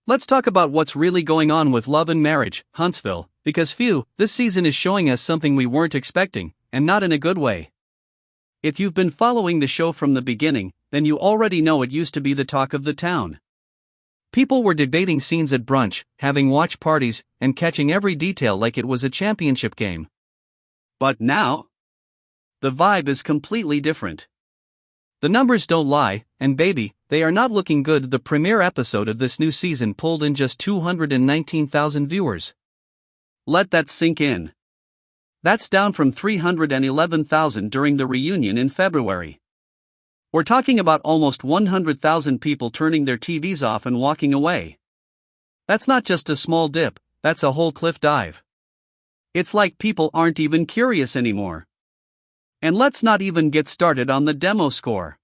Let's talk about what's really going on with Love and Marriage, Huntsville, because this season is showing us something we weren't expecting, and not in a good way. If you've been following the show from the beginning, then you already know it used to be the talk of the town. People were debating scenes at brunch, having watch parties, and catching every detail like it was a championship game. But now, the vibe is completely different. The numbers don't lie, and baby, they are not looking good. The premiere episode of this new season pulled in just 219,000 viewers. Let that sink in. That's down from 311,000 during the reunion in February. We're talking about almost 100,000 people turning their TVs off and walking away. That's not just a small dip, that's a whole cliff dive. It's like people aren't even curious anymore. And let's not even get started on the demo score.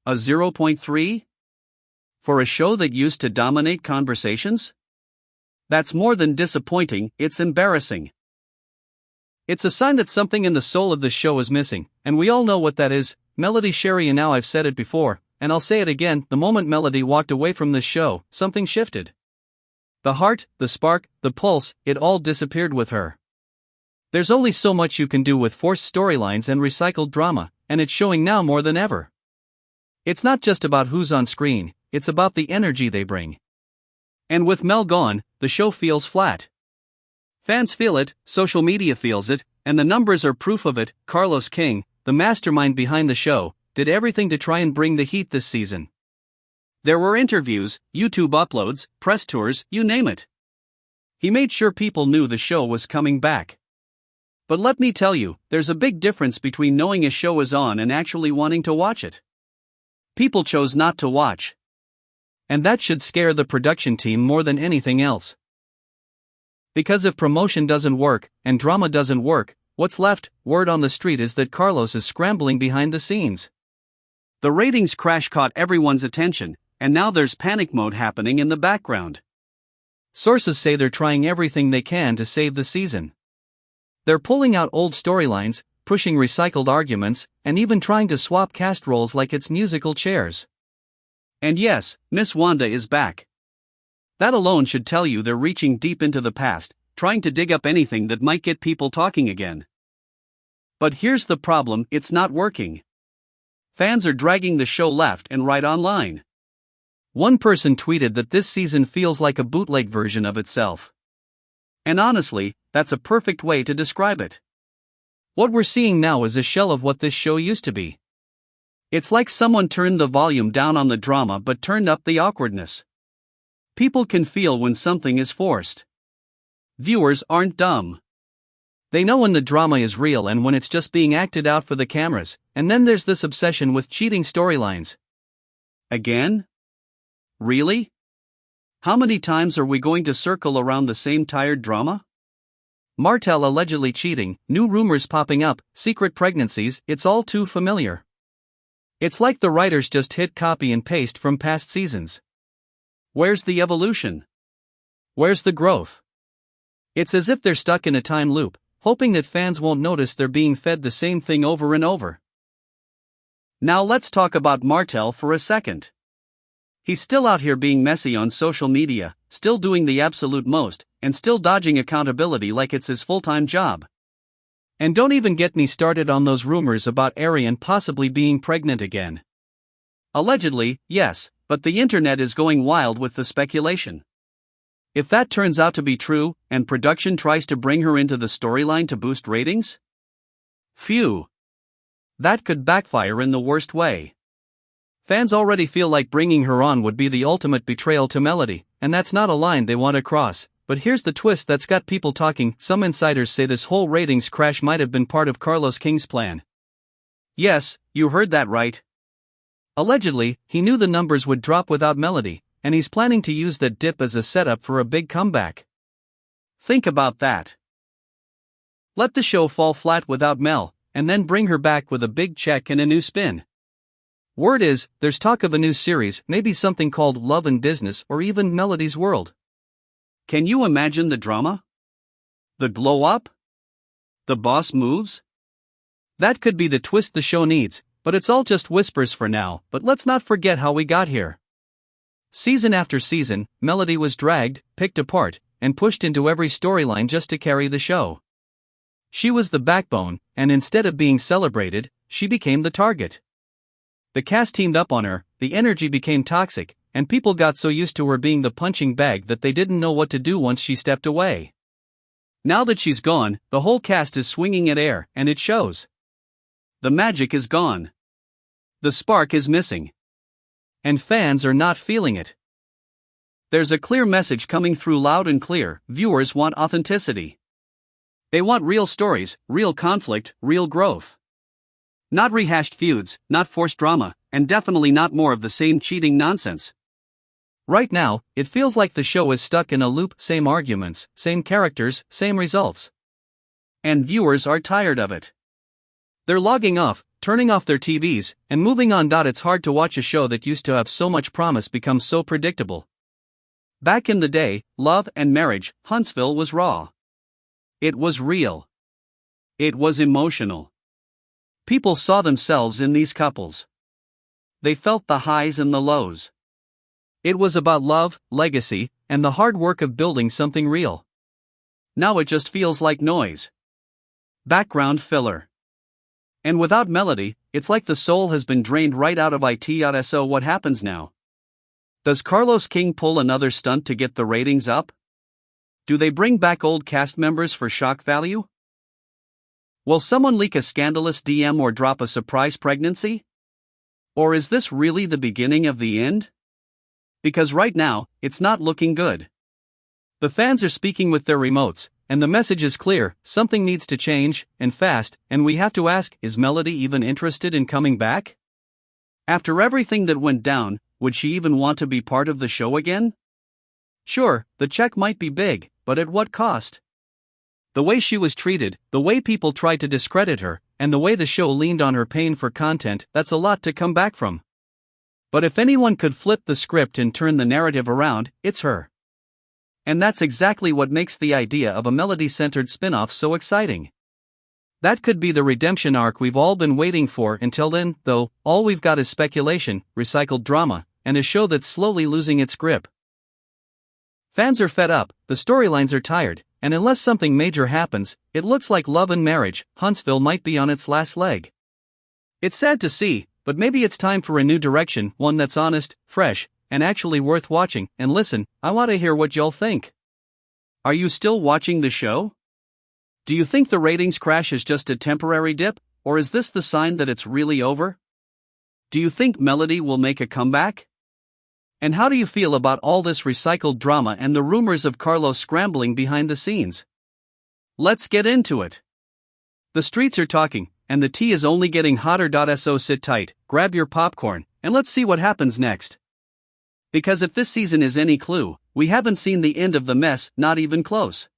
A 0.3? For a show that used to dominate conversations? That's more than disappointing, it's embarrassing. It's a sign that something in the soul of the show is missing, and we all know what that is. Melody Shari, and now I've said it before, and I'll say it again, the moment Melody walked away from this show, something shifted. The heart, the spark, the pulse, it all disappeared with her. There's only so much you can do with forced storylines and recycled drama, and it's showing now more than ever. It's not just about who's on screen, it's about the energy they bring. And with Mel gone, the show feels flat. Fans feel it, social media feels it, and the numbers are proof of it. Carlos King, the mastermind behind the show, did everything to try and bring the heat this season. There were interviews, YouTube uploads, press tours, you name it. He made sure people knew the show was coming back. But let me tell you, there's a big difference between knowing a show is on and actually wanting to watch it. People chose not to watch. And that should scare the production team more than anything else. Because if promotion doesn't work, and drama doesn't work, what's left? Word on the street is that Carlos is scrambling behind the scenes. The ratings crash caught everyone's attention, and now there's panic mode happening in the background. Sources say they're trying everything they can to save the season. They're pulling out old storylines, pushing recycled arguments, and even trying to swap cast roles like it's musical chairs. And yes, Miss Wanda is back. That alone should tell you they're reaching deep into the past, trying to dig up anything that might get people talking again. But here's the problem, it's not working. Fans are dragging the show left and right online. One person tweeted that this season feels like a bootleg version of itself. And honestly, that's a perfect way to describe it. What we're seeing now is a shell of what this show used to be. It's like someone turned the volume down on the drama but turned up the awkwardness. People can feel when something is forced. Viewers aren't dumb. They know when the drama is real and when it's just being acted out for the cameras, and then there's this obsession with cheating storylines. Again? Really? How many times are we going to circle around the same tired drama? Martell allegedly cheating, new rumors popping up, secret pregnancies, it's all too familiar. It's like the writers just hit copy and paste from past seasons. Where's the evolution? Where's the growth? It's as if they're stuck in a time loop, hoping that fans won't notice they're being fed the same thing over and over. Now let's talk about Martell for a second. He's still out here being messy on social media, still doing the absolute most, and still dodging accountability like it's his full-time job. And don't even get me started on those rumors about Ariane possibly being pregnant again. Allegedly, yes, but the internet is going wild with the speculation. If that turns out to be true, and production tries to bring her into the storyline to boost ratings? Phew. That could backfire in the worst way. Fans already feel like bringing her on would be the ultimate betrayal to Melody, and that's not a line they want to cross. But here's the twist that's got people talking. Some insiders say this whole ratings crash might have been part of Carlos King's plan. Yes, you heard that right. Allegedly, he knew the numbers would drop without Melody, and he's planning to use that dip as a setup for a big comeback. Think about that. Let the show fall flat without Mel, and then bring her back with a big check and a new spin. Word is, there's talk of a new series, maybe something called Love and Business or even Melody's World. Can you imagine the drama? The glow-up? The boss moves? That could be the twist the show needs, but it's all just whispers for now. But let's not forget how we got here. Season after season, Melody was dragged, picked apart, and pushed into every storyline just to carry the show. She was the backbone, and instead of being celebrated, she became the target. The cast teamed up on her, the energy became toxic, and people got so used to her being the punching bag that they didn't know what to do once she stepped away. Now that she's gone, the whole cast is swinging at air, and it shows. The magic is gone. The spark is missing. And fans are not feeling it. There's a clear message coming through loud and clear: viewers want authenticity. They want real stories, real conflict, real growth. Not rehashed feuds, not forced drama, and definitely not more of the same cheating nonsense. Right now, it feels like the show is stuck in a loop: same arguments, same characters, same results. And viewers are tired of it. They're logging off, turning off their TVs, and moving on. It's hard to watch a show that used to have so much promise become so predictable. Back in the day, Love and Marriage, Huntsville was raw. It was real. It was emotional. People saw themselves in these couples. They felt the highs and the lows. It was about love, legacy, and the hard work of building something real. Now it just feels like noise. Background filler. And without Melody, it's like the soul has been drained right out of it. So what happens now? Does Carlos King pull another stunt to get the ratings up? Do they bring back old cast members for shock value? Will someone leak a scandalous DM or drop a surprise pregnancy? Or is this really the beginning of the end? Because right now, it's not looking good. The fans are speaking with their remotes, and the message is clear: something needs to change, and fast, and we have to ask, is Melody even interested in coming back? After everything that went down, would she even want to be part of the show again? Sure, the check might be big, but at what cost? The way she was treated, the way people tried to discredit her, and the way the show leaned on her pain for content, that's a lot to come back from. But if anyone could flip the script and turn the narrative around, it's her. And that's exactly what makes the idea of a Melody-centered spin-off so exciting. That could be the redemption arc we've all been waiting for. Until then, though, all we've got is speculation, recycled drama, and a show that's slowly losing its grip. Fans are fed up, the storylines are tired, and unless something major happens, it looks like Love and Marriage, Huntsville might be on its last leg. It's sad to see, but maybe it's time for a new direction, one that's honest, fresh, and actually worth watching. And listen, I want to hear what y'all think. Are you still watching the show? Do you think the ratings crash is just a temporary dip, or is this the sign that it's really over? Do you think Melody will make a comeback? And how do you feel about all this recycled drama and the rumors of Carlos scrambling behind the scenes? Let's get into it. The streets are talking, and the tea is only getting hotter. So sit tight, grab your popcorn, and let's see what happens next. Because if this season is any clue, we haven't seen the end of the mess, not even close.